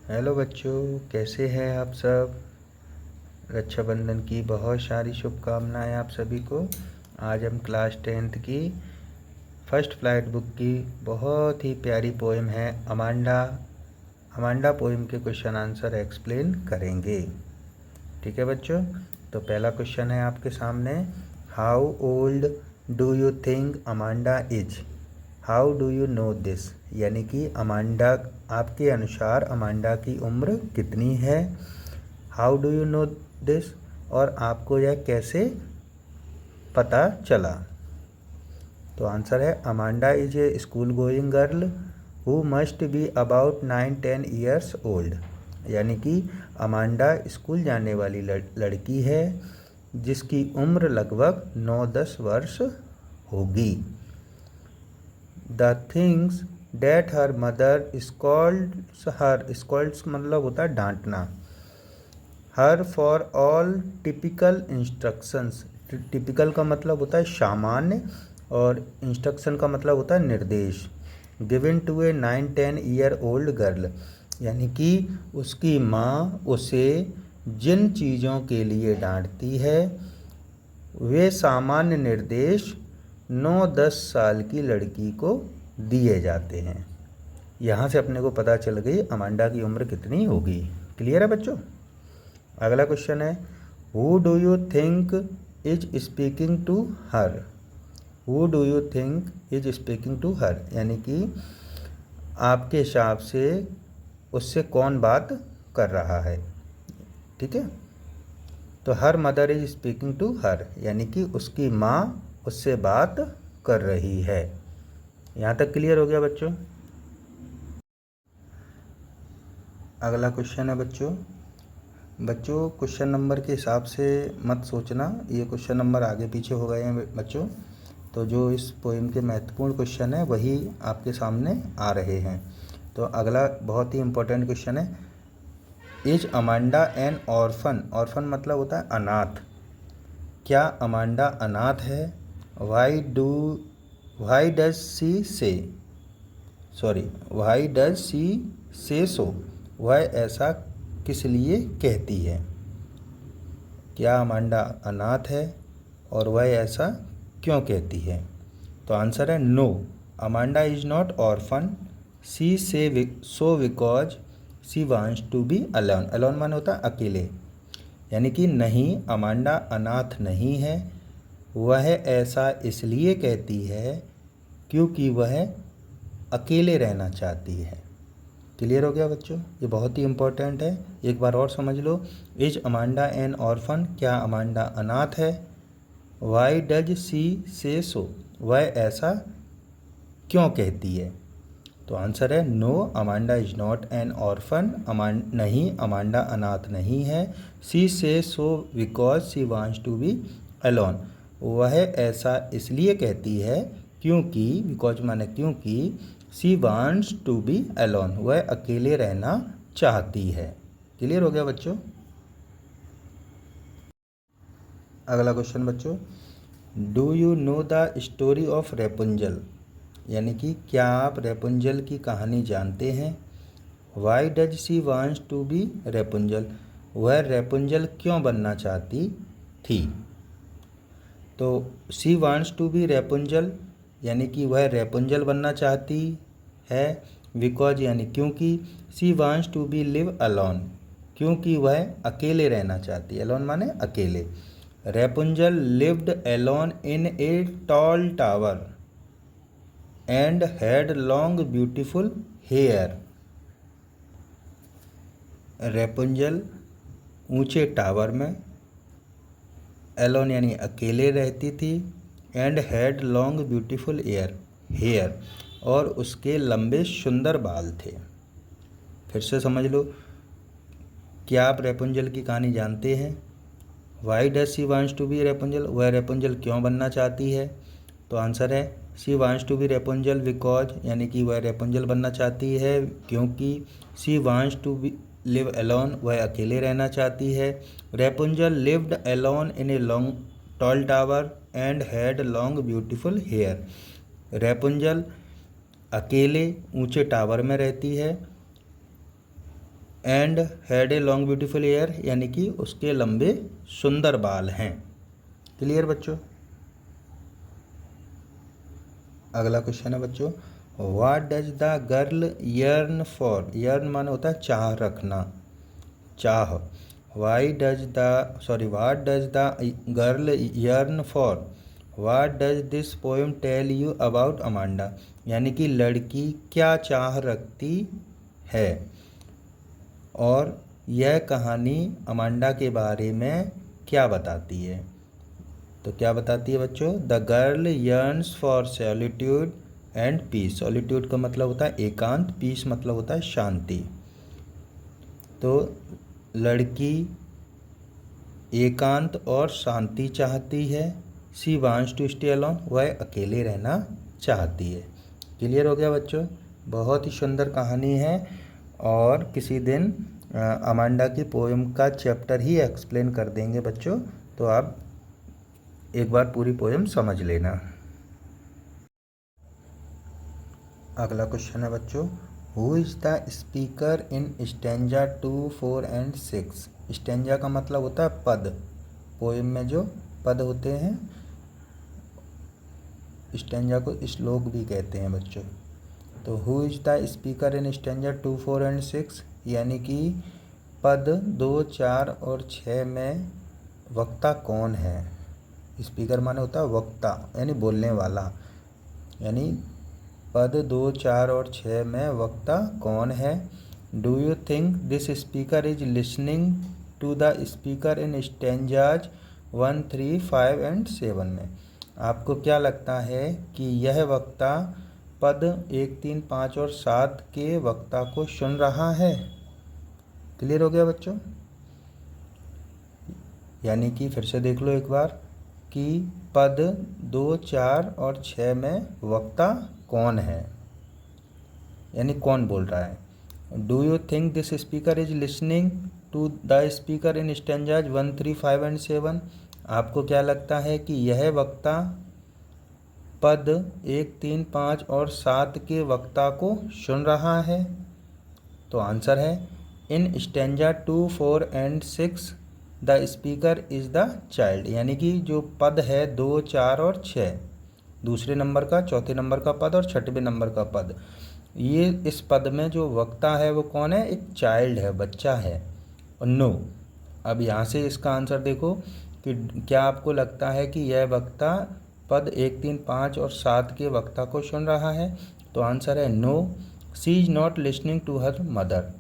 Hello बच्चों, कैसे हैं आप सब। रक्षाबंधन की बहुत सारी शुभकामनाएं आप सभी को। आज हम क्लास 10th की फर्स्ट फ्लाइट बुक की बहुत ही प्यारी पोएम है अमांडा। अमांडा पोएम के क्वेश्चन आंसर एक्सप्लेन करेंगे। ठीक है बच्चों, तो पहला क्वेश्चन है आपके सामने। How old do you think Amanda is. How do you no this, यानी कि अमांडा, आपके अनुसार अमांडा की उम्र कितनी है। How do you no this, और आपको यह कैसे पता चला। तो आंसर है Amanda is a school going girl who must be about 9-10 years old, यानी कि अमांडा स्कूल जाने वाली लड़की है जिसकी उम्र लगभग 9-10 वर्ष होगी। The things that her mother scolds her, scolds मतलब होता है डांटना, her for all typical instructions. Typical का मतलब होता है सामान्य और इंस्ट्रक्शन का मतलब होता है निर्देश। Given to a 9-10 year old girl, यानी कि उसकी माँ उसे जिन चीज़ों के लिए डांटती है वे सामान्य निर्देश 9-10 साल की लड़की को दिए जाते हैं। यहाँ से अपने को पता चल गई अमांडा की उम्र कितनी होगी। क्लियर है बच्चों। अगला क्वेश्चन है, who do you think is speaking to her. Who do you think is speaking to her, यानी कि आपके हिसाब से उससे कौन बात कर रहा है। ठीक है, तो her mother is speaking to her, यानी कि उसकी माँ उससे बात कर रही है। यहाँ तक क्लियर हो गया बच्चों। अगला क्वेश्चन है बच्चों क्वेश्चन नंबर के हिसाब से मत सोचना, ये क्वेश्चन नंबर आगे पीछे हो गए हैं बच्चों। तो जो इस पोएम के महत्वपूर्ण क्वेश्चन है वही आपके सामने आ रहे हैं। तो अगला बहुत ही इम्पोर्टेंट क्वेश्चन है, is Amanda N orphan. Orphan मतलब होता है अनाथ। क्या अमांडा अनाथ है। वाई डज सी से सो, वह ऐसा किस लिए कहती है। क्या अमांडा अनाथ है और वह ऐसा क्यों कहती है। तो आंसर है no, Amanda is not orphan, she से so because she wants to be alone. Alone माने होता है अकेले, यानी कि नहीं, अमांडा अनाथ नहीं है, वह ऐसा इसलिए कहती है क्योंकि वह अकेले रहना चाहती है। क्लियर हो गया बच्चों, ये बहुत ही इम्पोर्टेंट है, एक बार और समझ लो। इज अमांडा एन ऑर्फन, क्या अमांडा अनाथ है। वाई डज सी से सो, वह ऐसा क्यों कहती है। तो आंसर है no, Amanda is not an orphan, नहीं, अमांडा अनाथ नहीं है। सी से so because she wants to be alone, वह ऐसा इसलिए कहती है क्योंकि, बिकॉज माने क्योंकि, she wants to be alone, वह अकेले रहना चाहती है। क्लियर हो गया बच्चों। अगला क्वेश्चन बच्चों, do you know the story of Rapunzel, यानी कि क्या आप रेपुंजल की कहानी जानते हैं। Why does she wants to be Rapunzel, वह रेपुंजल क्यों बनना चाहती थी। तो she wants to be Rapunzel, यानी कि वह रेपुंजल बनना चाहती है। बिकॉज यानी क्योंकि, she wants to be live alone, क्योंकि वह अकेले रहना चाहती है। अलोन माने अकेले। Rapunzel lived alone in a tall tower and had long beautiful hair. Rapunzel ऊंचे टावर में, एलोन यानी अकेले रहती थी, and had long beautiful hair, और उसके लंबे सुंदर बाल थे। फिर से समझ लो, क्या आप रेपुंजल की कहानी जानते हैं। Why does she wants to be Rapunzel, वह रेपुंजल क्यों बनना चाहती है। तो आंसर है she wants to be Rapunzel because, यानी कि वह रेपुंजल बनना चाहती है क्योंकि, she wants to be live alone, वह अकेले रहना चाहती है। Rapunzel lived alone in a long tall tower and had long beautiful hair. Rapunzel अकेले ऊंचे टावर में रहती है and had a long beautiful hair, यानी कि उसके लंबे सुंदर बाल हैं। क्लियर बच्चों। अगला क्वेश्चन है बच्चों, what does the girl yearn for. Yearn माने होता है चाह रखना, चाह। What does the girl yearn for, what does this poem tell you about Amanda, यानी कि लड़की क्या चाह रखती है और यह कहानी अमांडा के बारे में क्या बताती है। तो क्या बताती है बच्चों, the girl yearns for solitude and peace. Solitude का मतलब होता है एकांत, पीस मतलब होता है शांति। तो लड़की एकांत और शांति चाहती है। She wants to stay alone, वह अकेले रहना चाहती है। क्लियर हो गया बच्चों। बहुत ही सुंदर कहानी है और किसी दिन अमांडा की पोएम का चैप्टर ही एक्सप्लेन कर देंगे बच्चों, तो आप एक बार पूरी पोएम समझ लेना। अगला क्वेश्चन है बच्चों, who is the speaker in stanza 2, 4 and 6। Stanza का मतलब होता है पद, पोएम में जो पद होते हैं स्टैंजा को श्लोक भी कहते हैं बच्चों। तो who is the speaker in stanza 2, 4 and 6, यानी कि पद 2, 4 और 6 में वक्ता कौन है। स्पीकर माने होता है वक्ता, यानी बोलने वाला, यानी पद 2, 4 और 6 में वक्ता कौन है। Do you think this speaker is listening to the speaker in stanzas 1, 3, 5 and 7 में। आपको क्या लगता है कि यह वक्ता पद 1, 3, 5 और 7 के वक्ता को सुन रहा है। क्लियर हो गया बच्चों। यानी कि फिर से देख लो एक बार कि पद 2, 4 और 6 में वक्ता कौन है, यानी कौन बोल रहा है। Do you think this speaker is listening to the speaker in stanzas 1, 3, 5 and 7। आपको क्या लगता है कि यह वक्ता पद 1, 3, 5 और 7 के वक्ता को सुन रहा है। तो आंसर है इन stanza 2, 4 and 6 the speaker is the child, यानी कि जो पद है 2, 4 और 6, दूसरे नंबर का, चौथे नंबर का पद और छठवें नंबर का पद, ये इस पद में जो वक्ता है वो कौन है, एक चाइल्ड है, बच्चा है। और नो, अब यहाँ से इसका आंसर देखो कि क्या आपको लगता है कि यह वक्ता पद 1, 3, 5 और 7 के वक्ता को सुन रहा है। तो आंसर है no, she is not listening to her mother.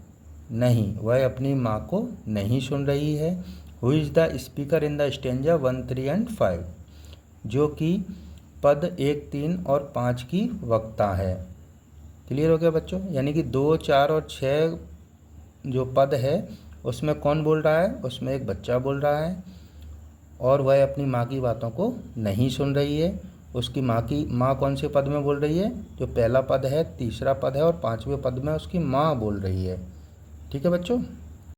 नहीं, वह अपनी माँ को नहीं सुन रही है। Who is the speaker in the stanza 1, 3 and 5, जो कि पद 1, 3 और 5 की वक्ता है। क्लियर हो गया बच्चों। यानी कि 2, 4 और 6 जो पद है उसमें कौन बोल रहा है, उसमें एक बच्चा बोल रहा है और वह अपनी माँ की बातों को नहीं सुन रही है। उसकी माँ कौन से पद में बोल रही है, जो पहला पद है, तीसरा पद है और 5वें पद में उसकी माँ बोल रही है। ठीक है बच्चों।